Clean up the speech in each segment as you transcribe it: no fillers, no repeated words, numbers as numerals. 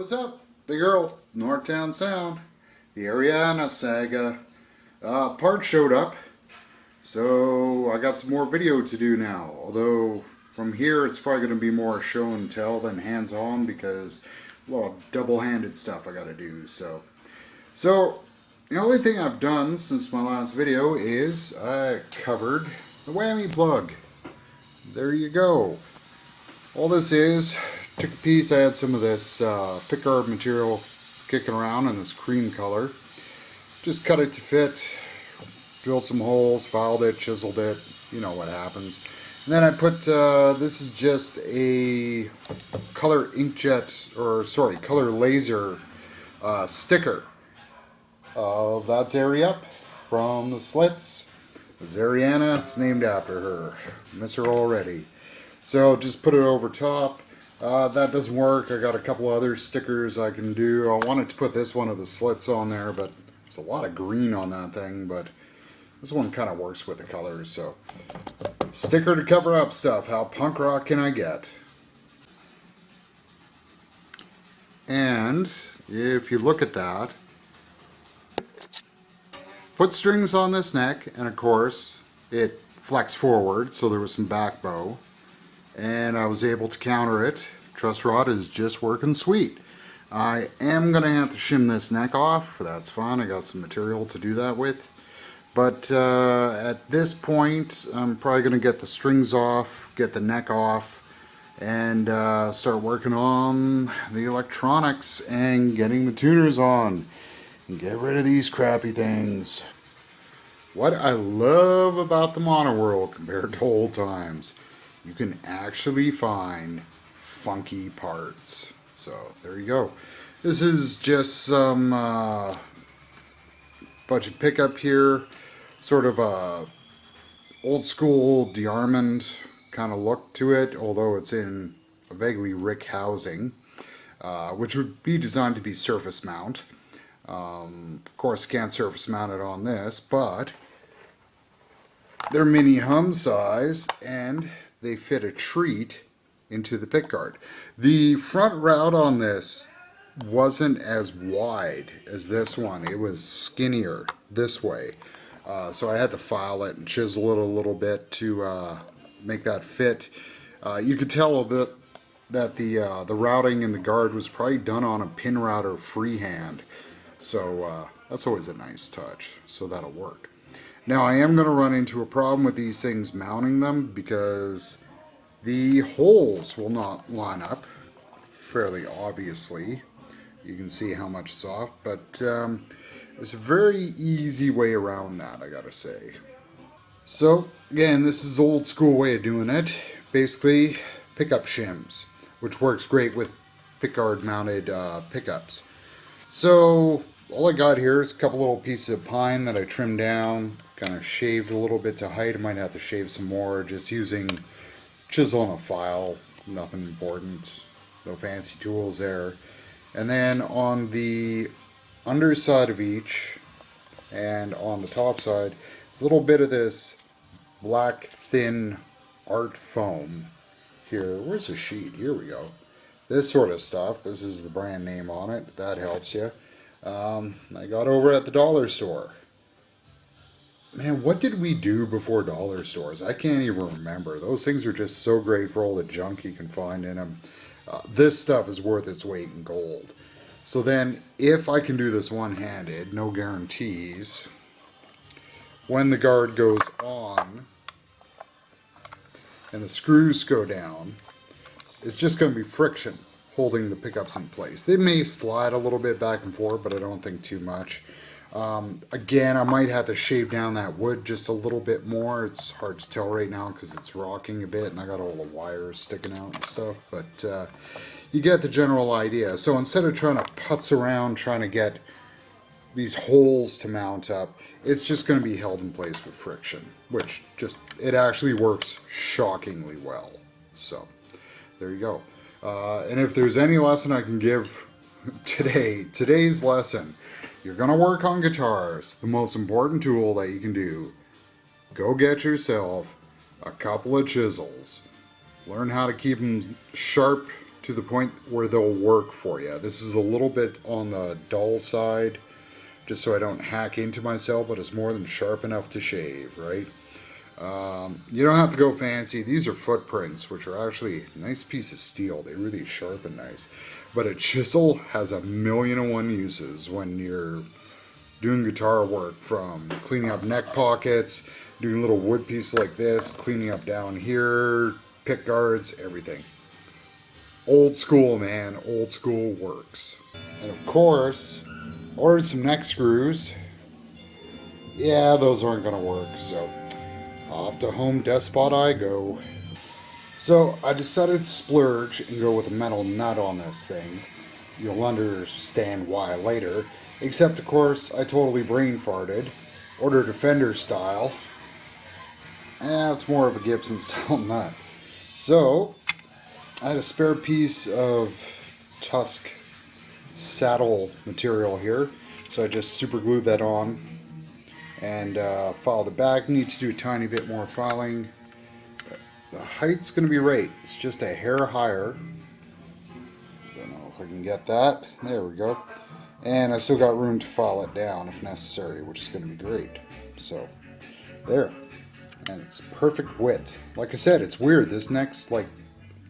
What's up? Big Earl, Northtown Sound. The Ariana saga part showed up, so I got some more video to do now. Although from here it's probably going to be more show and tell than hands-on because a lot of double-handed stuff I got to do. So the only thing I've done since my last video is I covered the whammy plug. There you go. All this is, took a piece, I had some of this pickguard material kicking around in this cream color. Just cut it to fit, drilled some holes, filed it, chiseled it, you know what happens. And then I put, this is just a color inkjet, or sorry, color laser sticker of That's Ari from the Slits. It's Ariana, it's named after her. Miss her already. So just put it over top. That doesn't work. I got a couple other stickers I can do. I wanted to put this one of the Slits on there, but there's a lot of green on that thing, but this one kind of works with the colors. So sticker to cover up stuff. How punk rock can I get? And if you look at that, put strings on this neck, and of course it flexed forward, so there was some back bow. And I was able to counter it. Truss rod is just working sweet. I am going to have to shim this neck off. That's fine. I got some material to do that with. But at this point, I'm probably going to get the strings off, get the neck off, and start working on the electronics and getting the tuners on. And get rid of these crappy things. What I love about the mono world compared to old times, you can actually find funky parts. So there you go. This is just some budget pickup here, sort of a old school DeArmond kind of look to it, although it's in a vaguely Rick housing, which would be designed to be surface mount. Of course, can't surface mount it on this, but they're mini hum size and they fit a treat into the pickguard. The front route on this wasn't as wide as this one. It was skinnier this way. So I had to file it and chisel it a little bit to make that fit. You could tell that the routing in the guard was probably done on a pin router freehand. So that's always a nice touch. So that'll work. Now I am going to run into a problem with these things mounting them because the holes will not line up fairly obviously. You can see how much it's off, but there's a very easy way around that, I gotta say. So again, this is old school way of doing it. Basically pickup shims, which works great with pickguard mounted pickups. So all I got here is a couple little pieces of pine that I trimmed down, kind of shaved a little bit to height. I might have to shave some more, just using chisel and a file, nothing important, no fancy tools there. And then on the underside of each and on the top side, it's a little bit of this black thin art foam here. Where's the sheet? Here we go. This sort of stuff. This is the brand name on it. That helps you. I got over at the dollar store. Man, what did we do before dollar stores? I can't even remember. Those things are just so great for all the junk you can find in them. This stuff is worth its weight in gold. So then, if I can do this one-handed, no guarantees, when the guard goes on and the screws go down, it's just going to be friction holding the pickups in place. They may slide a little bit back and forth, but I don't think too much. Again, I might have to shave down that wood just a little bit more. It's hard to tell right now because it's rocking a bit and I got all the wires sticking out and stuff, but you get the general idea. So instead of trying to putz around trying to get these holes to mount up, it's just going to be held in place with friction, which just, it actually works shockingly well. So there you go. And if there's any lesson I can give today's lesson, you're going to work on guitars. The most important tool that you can do, go get yourself a couple of chisels. Learn how to keep them sharp to the point where they'll work for you. This is a little bit on the dull side, just so I don't hack into myself, but it's more than sharp enough to shave, right? You don't have to go fancy. These are footprints, which are actually a nice piece of steel. They really sharpen nice. But a chisel has 1,000,001 uses when you're doing guitar work, from cleaning up neck pockets, doing little wood pieces like this, cleaning up down here, pick guards, everything. Old school, man. Old school works. And of course, ordered some neck screws. Yeah, those aren't going to work, so off to Home Despot I go. So I decided to splurge and go with a metal nut on this thing. You'll understand why later. Except, of course, I totally brain farted. Ordered a Fender style. It's more of a Gibson style nut. So I had a spare piece of tusk saddle material here. So I just super glued that on and filed it back. Need to do a tiny bit more filing. The height's going to be right. It's just a hair higher. Don't know if I can get that. There we go. And I still got room to file it down if necessary, which is going to be great. So, there. And it's perfect width. Like I said, it's weird. This neck's like,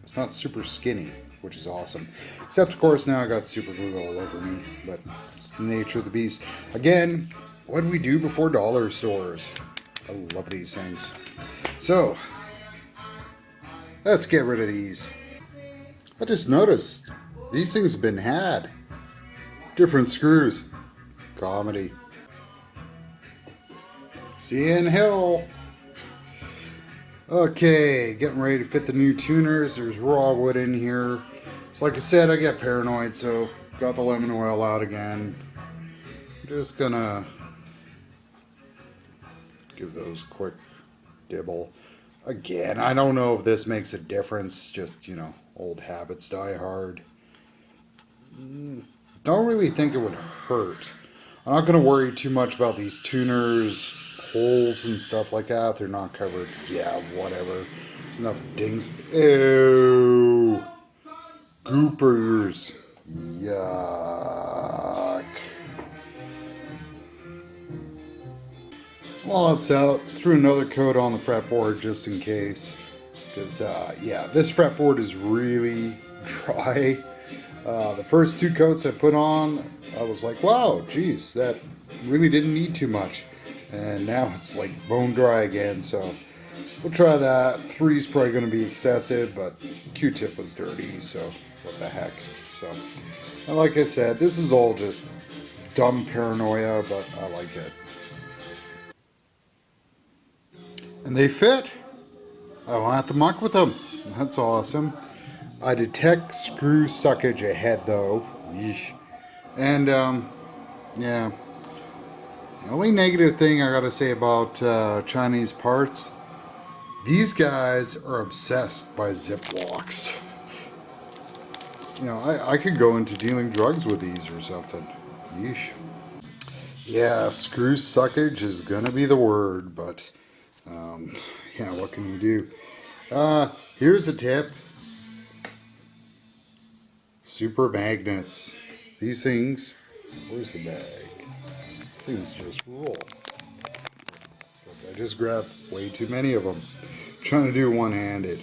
it's not super skinny, which is awesome. Except, of course, now I got super glue all over me. But it's the nature of the beast. Again, what do we do before dollar stores? I love these things. So, let's get rid of these. I just noticed these things have been had. Different screws. Comedy. See you in hell. Okay, getting ready to fit the new tuners. There's raw wood in here. So like I said, I get paranoid, so got the lemon oil out again. Just gonna give those a quick dibble. Again, I don't know if this makes a difference. Just, you know, old habits die hard. Don't really think it would hurt. I'm not going to worry too much about these tuners, holes and stuff like that. They're not covered. Yeah, whatever. There's enough dings. Ew. Goopers. Yuck. While it's out, threw another coat on the fretboard just in case. Because, yeah, this fretboard is really dry. The first two coats I put on, I was like, wow, geez, that really didn't need too much. And now it's like bone dry again, so we'll try that. 3's probably going to be excessive, but Q-tip was dirty, so what the heck. So, and like I said, this is all just dumb paranoia, but I like it. And they fit. I don't have to muck with them. That's awesome. I detect screw suckage ahead though. Yeesh. And yeah. The only negative thing I gotta say about Chinese parts, these guys are obsessed by Ziplocs. You know, I could go into dealing drugs with these or something. Yeesh. Yeah, screw suckage is gonna be the word, but yeah, what can you do? Here's a tip. Super magnets. These things, where's the bag? Things just roll. So I just grabbed way too many of them. I'm trying to do one-handed.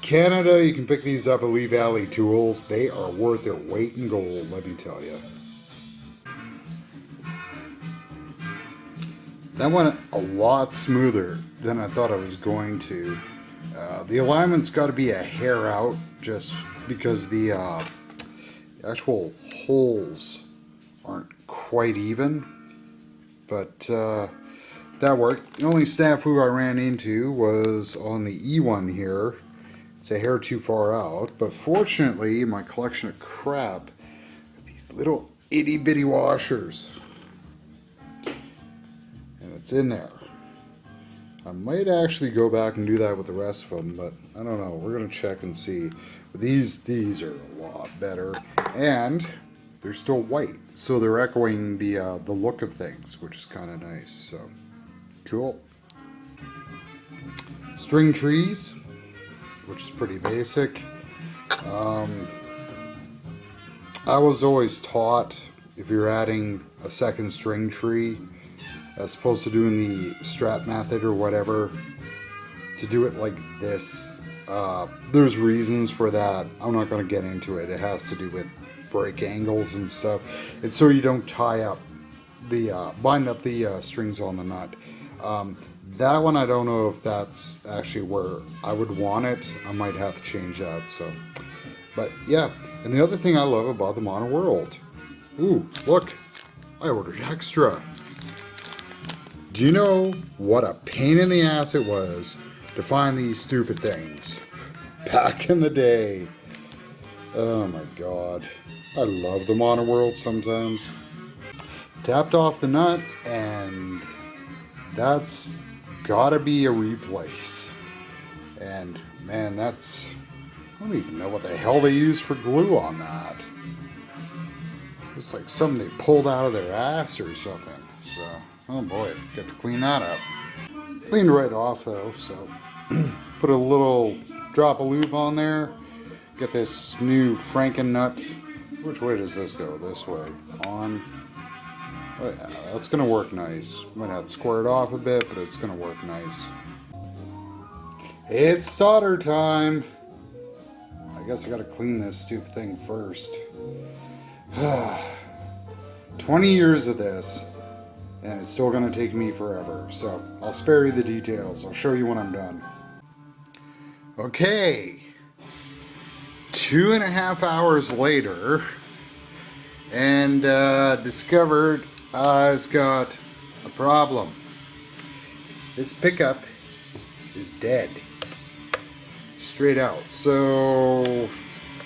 Canada, you can pick these up at Lee Valley Tools. They are worth their weight in gold, let me tell you. That went a lot smoother than I thought I was going to. The alignment's got to be a hair out, just because the actual holes aren't quite even. But that worked. The only snafu I ran into was on the E1 here. It's a hair too far out, but fortunately my collection of crap, these little itty bitty washers. And it's in there. I might actually go back and do that with the rest of them, but I don't know. We're going to check and see. But these are a lot better, and they're still white, so they're echoing the look of things, which is kind of nice. So cool. String trees, which is pretty basic. Um, I was always taught if you're adding a second string tree, as opposed to doing the strap method or whatever, to do it like this. There's reasons for that. I'm not going to get into it. It has to do with break angles and stuff. It's so you don't tie up the bind up the strings on the nut. Um, that one I don't know if that's actually where I would want it. I might have to change that. So, but yeah. And the other thing I love about the Mono World. Ooh, look! I ordered extra. Do you know what a pain in the ass it was to find these stupid things back in the day? Oh my god. I love the Mono World sometimes. Tapped off the nut and that's gotta be a replace. And man, that's... I don't even know what the hell they use for glue on that. It's like something they pulled out of their ass or something. So, oh boy, get to clean that up. Cleaned right off though, so put a little drop of lube on there. Get this new Franken nut. Which way does this go? This way. On. Oh yeah, that's gonna work nice. Might have to square it off a bit, but it's gonna work nice. It's solder time. I guess I gotta clean this stupid thing first. 20 years of this, and it's still gonna take me forever. So I'll spare you the details. I'll show you when I'm done. Okay. 2.5 hours later, and discovered it's got a problem. This pickup is dead. Straight out. So,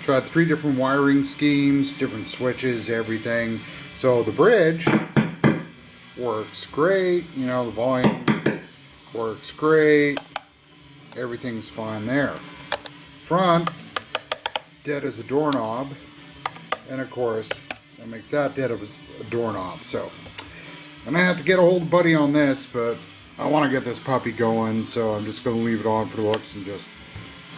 tried 3 different wiring schemes, different switches, everything. So the bridge works great. You know, the volume works great. Everything's fine there. Front, dead as a doorknob. And of course, that makes that dead of a doorknob. So, I'm gonna have to get a hold of Buddy on this, but I want to get this puppy going, so I'm just gonna leave it on for looks and just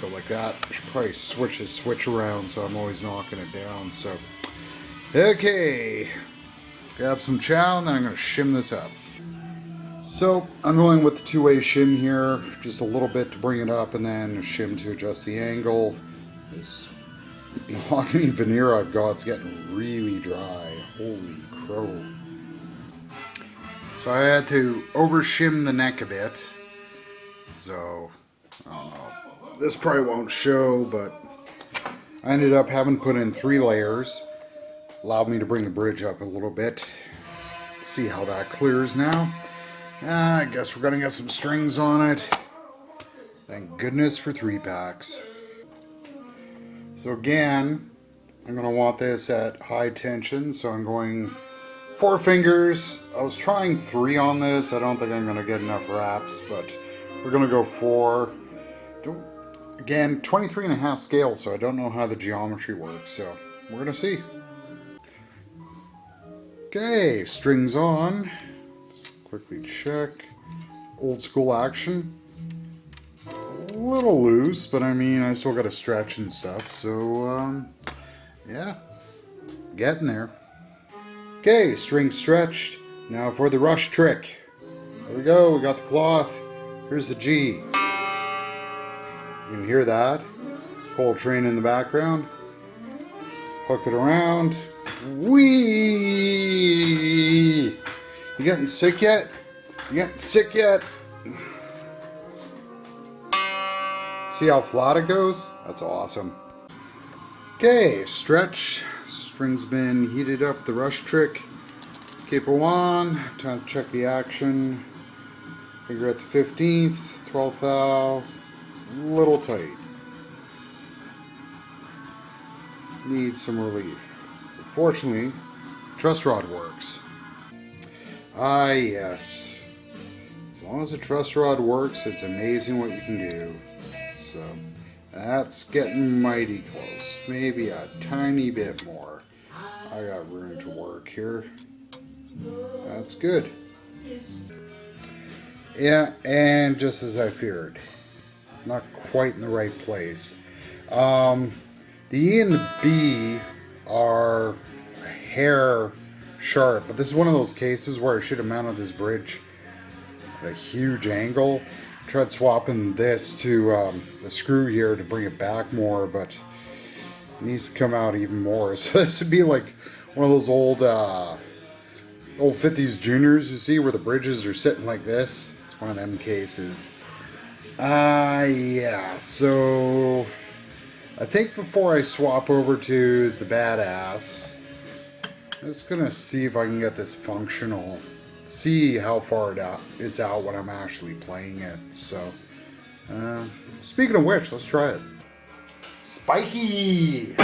go like that. I should probably switch the switch around so I'm always knocking it down. So, okay, grab some chow and then I'm gonna shim this up. So I'm going with the 2-way shim here, just a little bit to bring it up and then a shim to adjust the angle. This mahogany veneer I've got is getting really dry. Holy crow. So I had to over shim the neck a bit. So, I don't know. This probably won't show, but I ended up having to put in 3 layers. Allowed me to bring the bridge up a little bit. See how that clears now. I guess we're gonna get some strings on it. Thank goodness for 3-packs. So again, I'm gonna want this at high tension, so I'm going 4 fingers. I was trying 3 on this. I don't think I'm gonna get enough wraps, but we're gonna go 4. Again, 23.5 scale, so I don't know how the geometry works, so we're gonna see. Okay, strings on. Just quickly check. Old school action. A little loose, but I mean, I still got to stretch and stuff, so yeah, getting there. Okay, string stretched. Now for the rush trick. There we go, we got the cloth. Here's the G. You can hear that. Coal train in the background. Hook it around. Whee! You getting sick yet? You getting sick yet? See how flat it goes? That's awesome. Okay, stretch. String's been heated up with the rush trick. Capo on. Time to check the action. Finger at the 15th, 12th thou. Little tight. Needs some relief. Fortunately, truss rod works. Ah, yes. As long as the truss rod works, it's amazing what you can do. So, that's getting mighty close. Maybe a tiny bit more. I got room to work here. That's good. Yeah, and just as I feared, it's not quite in the right place. The E and the B are a hair sharp, but this is one of those cases where I should have mounted this bridge at a huge angle. Tried swapping this to the screw here to bring it back more, but it needs to come out even more. So this would be like one of those old 50s juniors you see where the bridges are sitting like this. It's one of them cases. Yeah, so I think before I swap over to the badass, I'm just gonna see if I can get this functional. See how far it's out when I'm actually playing it. So, speaking of which, let's try it. Spiky!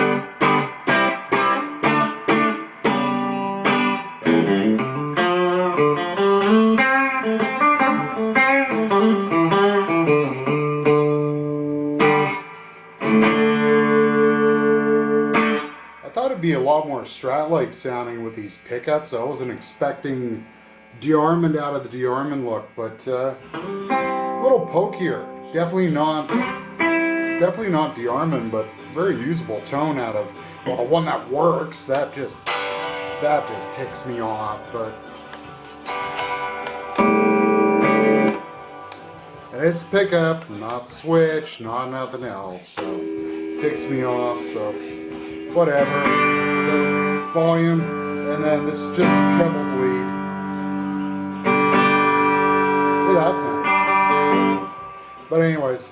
I thought it'd be a lot more Strat-like sounding with these pickups. I wasn't expecting de-armand out of the de-armand look, but a little pokier. Definitely not de-armand, but very usable tone out of, well, one that works. That just ticks me off. But and it's pickup, not switch, not nothing else. So ticks me off. So whatever. Volume, and then this is just treble bleed. That's nice. But anyways,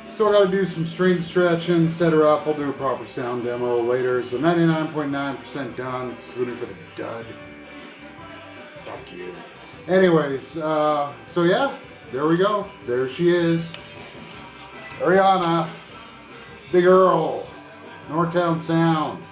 still got to do some string stretching, set her up. I'll do a proper sound demo later. So 99.9% done, excluding for the dud. Fuck you. Anyways, so yeah, there we go. There she is. Ariana, Big Earl, Northtown Sound.